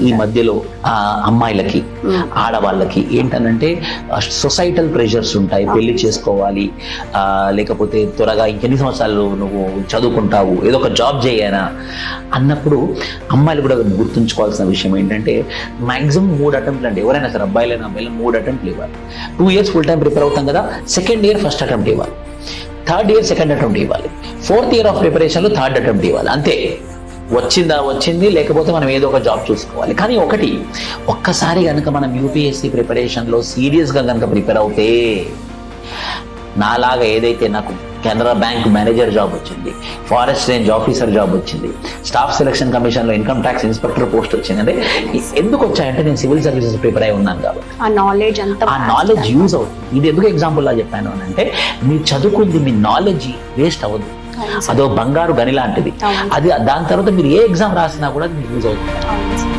ఈ మధ్యలో అమ్మాయిలకి ఆడవాళ్ళకి ఏంటనంటే సొసైటల్ ప్రెషర్స్ ఉంటాయి. పెళ్లి చేసుకోవాలి, లేకపోతే త్వరగా ఇంకెన్ని సంవత్సరాలు నువ్వు చదువుకుంటావు, ఏదో ఒక జాబ్ చేయనా అన్నప్పుడు అమ్మాయిలు కూడా గుర్తుంచుకోవాల్సిన విషయం ఏంటంటే మాక్సిమం 3 అటెంప్ట్లు అండి. ఎవరైనా సరే అబ్బాయిలైనా అమ్మాయిలు 3 అటెంప్ట్లు ఇవ్వాలి. 2 ఇయర్స్ ఫుల్ టైం ప్రిపేర్ అవుతాం కదా, సెకండ్ ఇయర్ ఫస్ట్ అటెంప్ట్ ఇవ్వాలి, థర్డ్ ఇయర్ సెకండ్ అటెంప్ట్ ఇవ్వాలి, ఫోర్త్ ఇయర్ ఆఫ్ ప్రిపరేషన్లో థర్డ్ అటెంప్ట్ ఇవ్వాలి. అంతే, వచ్చింది, లేకపోతే మనం ఏదో ఒక జాబ్ చూసుకోవాలి. కానీ ఒక్కసారి కనుక మనం యూపీఎస్సీ ప్రిపరేషన్లో సీరియస్గా కనుక ప్రిపేర్ అవుతే, నాలాగా ఏదైతే నాకు కెనరా బ్యాంక్ మేనేజర్ జాబ్ వచ్చింది, ఫారెస్ట్ రేంజ్ ఆఫీసర్ జాబ్ వచ్చింది, స్టాఫ్ సెలక్షన్ కమిషన్లో ఇన్కమ్ ట్యాక్స్ ఇన్స్పెక్టర్ పోస్ట్ వచ్చింది అంటే ఎందుకు వచ్చాయంటే నేను సివిల్ సర్వీసెస్ ప్రిపేర్ అయి ఉన్నాను కాబట్టి. ఆ నాలెడ్జ్ యూజ్ అవుతుంది. ఇది ఎందుకు ఎగ్జాంపుల్లా చెప్పాను అని అంటే, మీరు చదువుకుంది మీ నాలెడ్జ్ వేస్ట్ అవ్వదు, అదో బంగారు గని లాంటిది. అది దాని తర్వాత మీరు ఏ ఎగ్జామ్ రాసినా కూడా యూజ్ అవుతుంది.